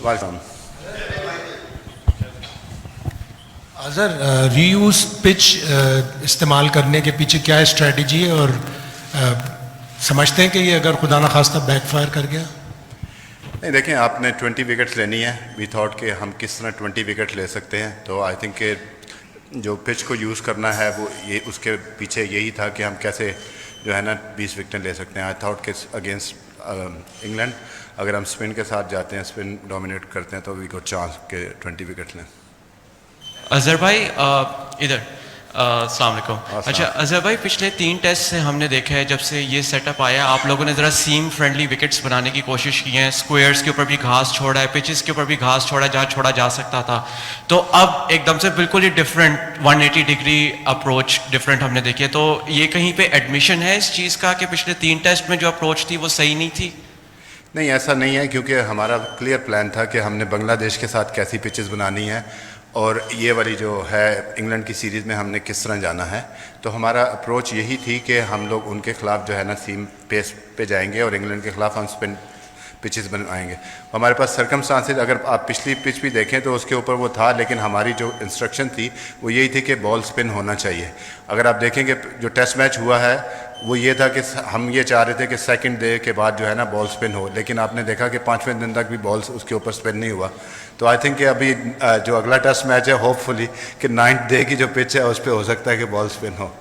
Welcome. Azhar, reuse pitch इस्तेमाल करने के पीछे क्या स्ट्रेटजी है, और समझते हैं कि ये अगर खुदा न खास्ता बैकफायर कर गया? नहीं, देखें, आपने 20 विकेट्स लेनी है। वी थॉट कि हम किस तरह 20 विकेट ले सकते हैं, तो आई थिंक कि जो पिच को यूज़ करना है वो ये उसके पीछे यही था कि हम कैसे जो है ना 20 विकेटें ले सकते हैं। आई थॉट कि अगेंस्ट इंग्लैंड अगर हम स्पिन के साथ जाते हैं, स्पिन डोमिनेट करते हैं, तो वी गॉट चांस के 20 विकेट लें। अजहर भाई इधर अस्सलाम वालेकुम। अच्छा अजहर भाई, पिछले 3 टेस्ट से हमने देखा है जब से ये सेटअप आया, आप लोगों ने ज़रा सीम फ्रेंडली विकेट्स बनाने की कोशिश की है। स्क्वायर्स के ऊपर भी घास छोड़ा है, पिचेस के ऊपर भी घास छोड़ा है जहाँ छोड़ा जा सकता था। तो अब एकदम से बिल्कुल ही डिफरेंट 180 डिग्री अप्रोच डिफरेंट हमने देखी है। तो ये कहीं पे एडमिशन है इस चीज़ का कि पिछले 3 टेस्ट में जो अप्रोच थी वो सही नहीं थी? नहीं, ऐसा नहीं है, क्योंकि हमारा क्लियर प्लान था कि हमने बांग्लादेश के साथ कैसी पिचेस बनानी है और ये वाली जो है इंग्लैंड की सीरीज़ में हमने किस तरह जाना है। तो हमारा अप्रोच यही थी कि हम लोग उनके ख़िलाफ़ जो है ना सीम पेस पे जाएंगे और इंग्लैंड के ख़िलाफ़ हम स्पिन पिचेस बनवाएंगे। हमारे पास सर्कमस्टांसेस, अगर आप पिछली पिच भी देखें तो उसके ऊपर वो था, लेकिन हमारी जो इंस्ट्रक्शन थी वो यही थी कि बॉल स्पिन होना चाहिए। अगर आप देखेंगे जो टेस्ट मैच हुआ है वो ये था कि हम ये चाह रहे थे कि सेकंड डे के बाद जो है ना बॉल स्पिन हो, लेकिन आपने देखा कि 5वें दिन तक भी बॉल उसके ऊपर स्पिन नहीं हुआ। तो आई थिंक कि अभी जो अगला टेस्ट मैच है, होपफुली कि 9th डे की जो पिच है उस पर हो सकता है कि बॉल स्पिन हो।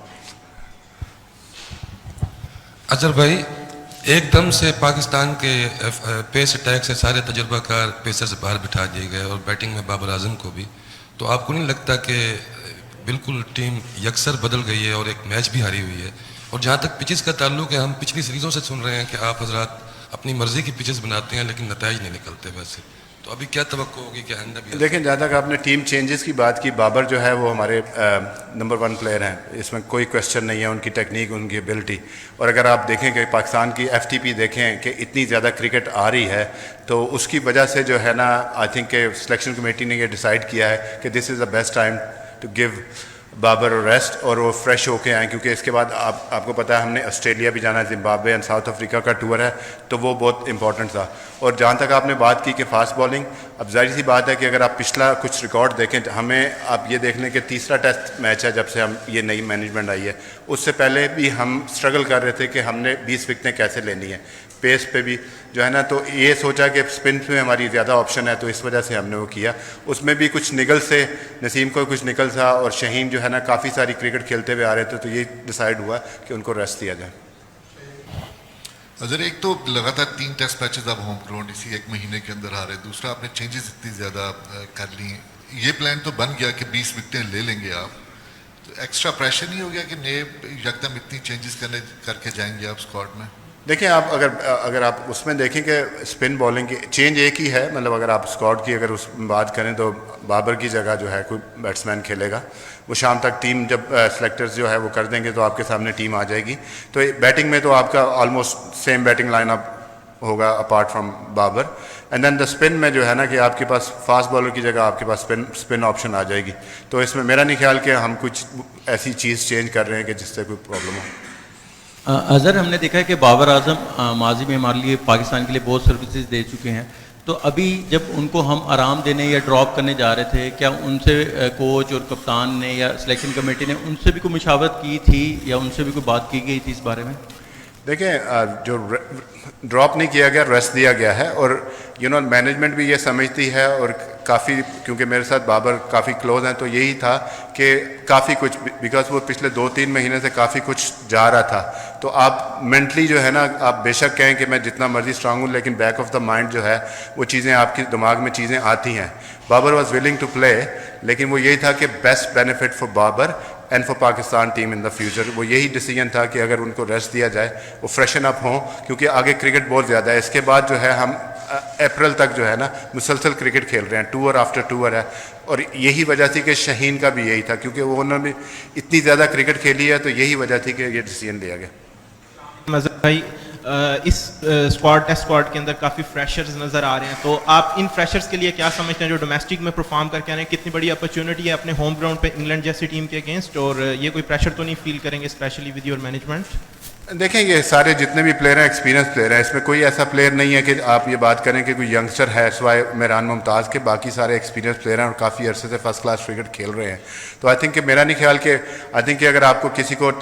अजहर भाई, एकदम से पाकिस्तान के पेस अटैक से सारे तजुर्बाकार पेसर से बाहर बिठा दिए गए और बैटिंग में बाबर आजम को भी, तो आपको नहीं लगता कि बिल्कुल टीम यकसर बदल गई है और एक मैच भी हारी हुई है? और जहाँ तक पिचेस का ताल्लुक है, हम पिछली सीरीज़ों से सुन रहे हैं कि आप हजरात अपनी मर्ज़ी की पिचेस बनाते हैं लेकिन नतीजे नहीं निकलते वैसे, तो अभी क्या तवक्को होगी कि आइंदा भी? देखें, जहाँ तक आपने टीम चेंजेस की बात की, बाबर जो है वो हमारे नंबर 1 प्लेयर हैं, इसमें कोई क्वेश्चन नहीं है, उनकी टेक्निक, उनकी एबिलिटी। और अगर आप देखें कि पाकिस्तान की FTP देखें कि इतनी ज़्यादा क्रिकेट आ रही है, तो उसकी वजह से जो है ना आई थिंक कि सिलेक्शन कमेटी ने ये डिसाइड किया है कि this is the best time to give Babar और रेस्ट, और वो फ्रेश होके आए, क्योंकि इसके बाद आपको पता है हमने ऑस्ट्रेलिया भी जाना है, जिम्बाब्वे एंड साउथ अफ्रीका का टूर है, तो वो बहुत इंपॉर्टेंट था। और जहाँ तक आपने बात की कि फास्ट बॉलिंग, अब जाहिर सी बात है कि अगर आप पिछला कुछ रिकॉर्ड देखें, हमें आप ये देख लें कि 3रा टेस्ट मैच है जब से हम ये नई मैनेजमेंट आई है, उससे पहले भी हम स्ट्रगल कर रहे थे कि हमने 20 विकेटें कैसे लेनी है, पेस पे भी जो है ना। तो ये सोचा कि स्पिन में हमारी ज़्यादा ऑप्शन है, तो इस वजह से हमने वो किया। उसमें भी कुछ निकल से नसीम को कुछ निकल था, और शहीन जो है ना काफ़ी सारी क्रिकेट खेलते हुए आ रहे थे, तो ये डिसाइड हुआ कि उनको रेस्ट दिया जाए। अजहर, एक तो लगातार 3 टेस्ट मैचेस अब होम ग्राउंड इसी 1 महीने के अंदर आ रहे हैं, दूसरा आपने चेंजेस इतनी ज़्यादा कर ली, ये प्लान तो बन गया कि 20 विकेटें ले लेंगे आप, तो एक्स्ट्रा प्रेशर नहीं हो गया कि नए यकदम इतनी चेंजेस करके जाएंगे आप स्क्वाड में? देखिए, आप अगर आप उसमें देखें कि स्पिन बॉलिंग की चेंज एक ही है, मतलब अगर आप स्क्वाड की अगर उस बात करें तो बाबर की जगह जो है कोई बैट्समैन खेलेगा। वो शाम तक टीम जब सेलेक्टर्स जो है वो कर देंगे तो आपके सामने टीम आ जाएगी। तो बैटिंग में तो आपका ऑलमोस्ट सेम बैटिंग लाइनअप होगा apart from Babar. And then the spin में जो है ना कि आपके पास फास्ट बॉलर की जगह आपके पास स्पिन ऑप्शन आ जाएगी। तो इसमें मेरा नहीं ख्याल कि हम कुछ ऐसी चीज़ चेंज कर रहे हैं कि जिससे कोई प्रॉब्लम हो। अजहर, हमने देखा है कि बाबर आजम माजी में हमारे लिए पाकिस्तान के लिए बहुत सर्विसेज दे चुके हैं, तो अभी जब उनको हम आराम देने या ड्रॉप करने जा रहे थे, क्या उनसे कोच और कप्तान ने या सिलेक्शन कमेटी ने उनसे भी कोई मुशावरत की थी या उनसे भी कोई बात की गई थी इस बारे में? देखें, जो ड्रॉप नहीं किया गया, रेस्ट दिया गया है, और मैनेजमेंट भी ये समझती है, और काफ़ी, क्योंकि मेरे साथ बाबर काफ़ी क्लोज हैं, तो यही था कि काफ़ी कुछ, बिकॉज वो पिछले 2-3 महीने से काफ़ी कुछ जा रहा था। तो आप मेंटली जो है ना, आप बेशक कहें कि मैं जितना मर्जी स्ट्रांग हूँ, लेकिन बैक ऑफ द माइंड जो है वो चीज़ें आपके दिमाग में चीज़ें आती हैं। Babar was willing to play, लेकिन वो यही था कि best benefit for Babar and for Pakistan team in the future, वो यही डिसीजन था कि अगर उनको रेस्ट दिया जाए, वो फ्रेशन अप हों, क्योंकि आगे क्रिकेट बहुत ज़्यादा है। इसके बाद जो है हम अप्रैल तक जो है ना मुसलसल क्रिकेट खेल रहे हैं, टूर आफ्टर टूर है, और यही वजह थी कि शहीन का भी यही था, क्योंकि वो उन्होंने इतनी ज़्यादा क्रिकेट खेली है, तो यही वजह थी कि ये डिसीजन लिया गया। मज़हर भाई, इस टेस्ट स्क्वाड के अंदर काफ़ी फ्रेशर्स नज़र आ रहे हैं, तो आप इन फ्रेशर्स के लिए क्या समझते हैं जो डोमेस्टिक में परफॉर्म करके आ रहे हैं? कितनी बड़ी अपॉर्चुनिटी है अपने होम ग्राउंड पे इंग्लैंड जैसी टीम के अगेंस्ट, और ये कोई प्रेशर तो नहीं फील करेंगे स्पेशली विद योर मैनेजमेंट? देखें ये सारे जितने भी प्लेयर हैं एक्सपीरियंस प्लेयर हैं, इसमें कोई ऐसा प्लेयर नहीं है कि आप ये बात करें कि कोई यंगस्टर है सिवाय मेहरान मुमताज़ के, बाकी सारे एक्सपीरियंस प्लेयर हैं और काफ़ी अरसे से फर्स्ट क्लास क्रिकेट खेल रहे हैं। तो आई थिंक कि मेरा नहीं ख्याल कि आई थिंक कि अगर आपको किसी को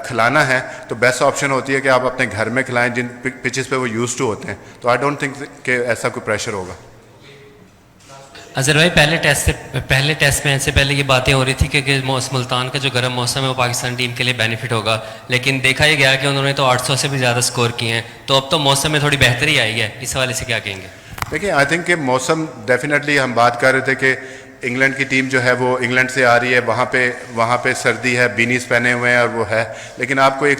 खिलाना है तो बेस्ट ऑप्शन होती है कि आप अपने घर में खिलाएं जिन पिचेस पे वो यूज्ड टू होते हैं। तो आई डोंट थिंक कि ऐसा कोई प्रेशर होगा। अजहर भाई पहले टेस्ट में से पहले ये बातें हो रही थी कि मुल्तान का जो गर्म मौसम है वो पाकिस्तान टीम के लिए बेनिफिट होगा, लेकिन देखा ये गया कि उन्होंने तो 800 से भी ज़्यादा स्कोर किए हैं, तो अब तो मौसम में थोड़ी बेहतरी आई है, इस हवाले से क्या कहेंगे? देखिए आई थिंक कि मौसम डेफिनेटली हम बात कर रहे थे कि इंग्लैंड की टीम जो है वो इंग्लैंड से आ रही है, वहाँ पे सर्दी है, बीनीस पहने हुए हैं और वो है, लेकिन आपको एक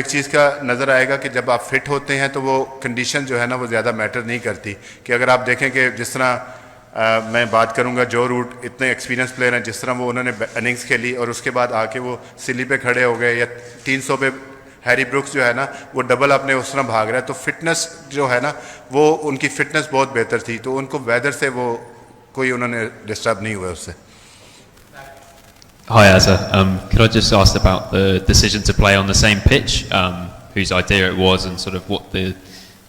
चीज़ का नज़र आएगा कि जब आप फिट होते हैं तो वो कंडीशन जो है ना वो ज़्यादा मैटर नहीं करती। कि अगर आप देखें कि जिस तरह मैं बात करूंगा जो रूट इतने एक्सपीरियंस प्लेयर हैं, जिस तरह वो उन्होंने इनिंग्स खेली और उसके बाद आके वो सिली पे खड़े हो गए, या 300 पे हैरी ब्रुक्स जो है ना वो डबल अपने उस तरह भाग रहा है, तो फिटनेस जो है ना वो उनकी फिटनेस बहुत बेहतर थी, तो उनको वेदर से वो कोई उन्होंने डिस्टर्ब नहीं हुआ उससे। Hi Azza, could I just ask about the decision to play on the same pitch, whose idea it was, and sort of what the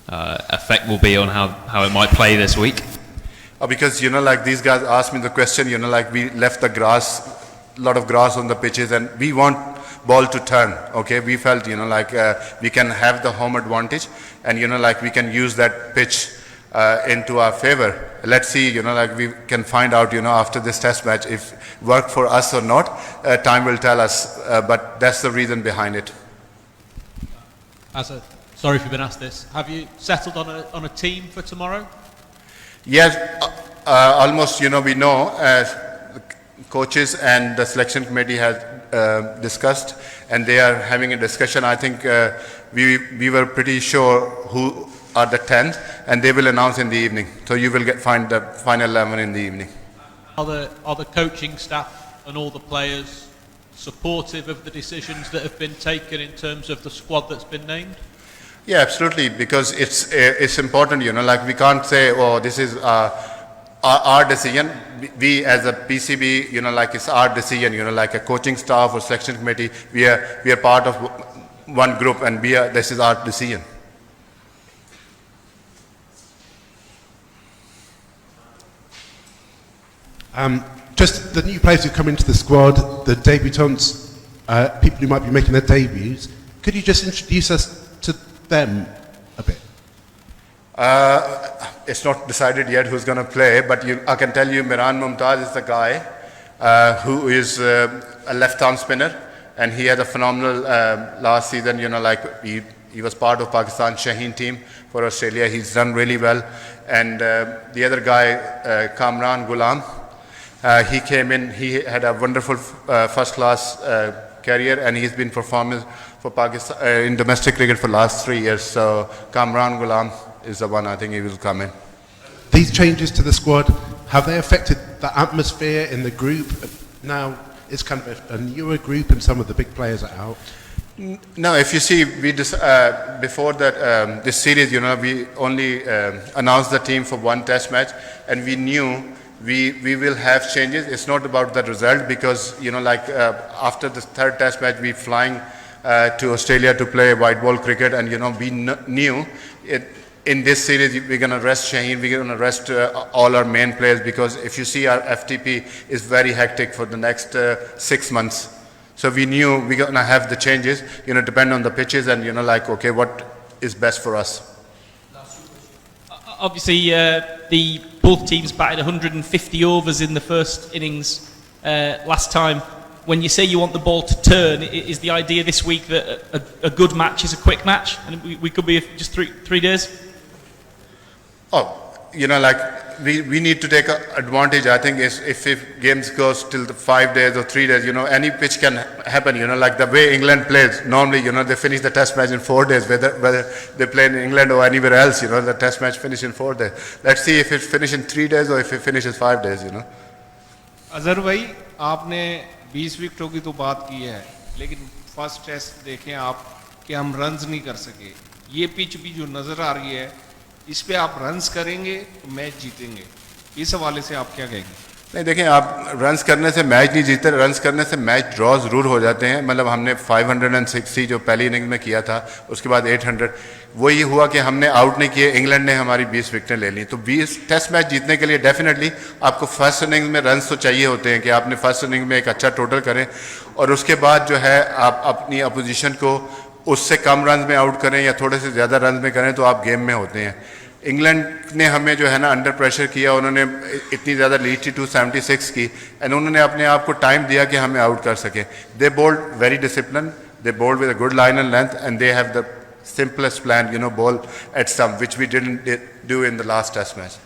effect will be on how it might play this week? Because like these guys asked me the question, like we left the grass, lot of grass on the pitches, and we want ball to turn. Okay, we felt like we can have the home advantage, and like we can use that pitch into our favor. Let's see, like we can find out, after this test match if it worked for us or not. Time will tell us, but that's the reason behind it. Sorry if you've been asked this. Have you settled on a team for tomorrow? Yes, almost. We know the coaches and the selection committee has discussed, and they are having a discussion. I think we were pretty sure who are the 10, and they will announce in the evening. So you will find the final 11 in the evening. Are the coaching staff and all the players supportive of the decisions that have been taken in terms of the squad that's been named? Yeah, absolutely, because it's important, like we can't say, oh, this is our decision. We as a PCB, like it's our decision, like a coaching staff or selection committee, we are part of one group, and this is our decision. Just the new players who come into the squad, the debutants, people who might be making their debuts, could you just introduce us to them a bit? It's not decided yet who's going to play, but I can tell you Miraan Mumtaz is the guy who is a left-arm spinner, and he had a phenomenal last season. Like he was part of Pakistan Shaheen team for Australia. He's done really well. And the other guy, Kamran Ghulam, he came in. He had a wonderful first-class career, and he's been performing for Pakistan in domestic cricket for the last 3 years. So Kamran Ghulam is the one. I think he will come in. These changes to the squad, have they affected the atmosphere in the group? Now it's kind of a newer group and some of the big players are out. No, if you see, before that this series, we only announced the team for one test match, and we knew we will have changes. It's not about the result, because after the third test match, we flying to Australia to play white ball cricket, and we knew it. In this series, we're going to rest Shaheen, we're going to rest all our main players, because if you see, our FTP is very hectic for the next 6 months. So we knew we're going to have the changes, depend on the pitches, and okay, what is best for us. Obviously, both teams batted 150 overs in the first innings last time. When you say you want the ball to turn, is the idea this week that a good match is a quick match, and we could be just three days? Oh, we need to take advantage. I think if games goes till the 5 days or 3 days, any pitch can happen. Like the way England plays normally, they finish the test match in 4 days. Whether they play in England or anywhere else, the test match finish in 4 days. Let's see if it finishes in 3 days or if it finishes 5 days. Azhar भाई, आपने 20 विकेटों की तो बात की है, लेकिन first test देखें आप कि हम रन्स नहीं कर सके. ये पिच भी जो नजर आ रही है, इस पे आप रन्स करेंगे तो मैच जीतेंगे. इस हवाले से आप क्या कहेंगे? नहीं देखें, आप रन्स करने से मैच नहीं जीतते, रन्स करने से मैच ड्रॉ ज़रूर हो जाते हैं। मतलब हमने 560 जो पहली इनिंग में किया था, उसके बाद 800, वो ये हुआ कि हमने आउट नहीं किए, इंग्लैंड ने हमारी 20 विकेटें ले ली। तो 20 टेस्ट मैच जीतने के लिए डेफिनेटली आपको फर्स्ट इनिंग में रन्स तो चाहिए होते हैं कि आपने फर्स्ट इनिंग में एक अच्छा टोटल करें और उसके बाद जो है आप अपनी अपोजिशन को उससे कम रन में आउट करें या थोड़े से ज़्यादा रन में करें तो आप गेम में होते हैं। इंग्लैंड ने हमें जो है ना अंडर प्रेशर किया, उन्होंने इतनी ज़्यादा लीड थी 276 की, एंड उन्होंने अपने आप को टाइम दिया कि हमें आउट कर सके। They bowled very discipline, they bowled with a good line and length, and they have the simplest plan, ball at stump, which we didn't do in the last test match.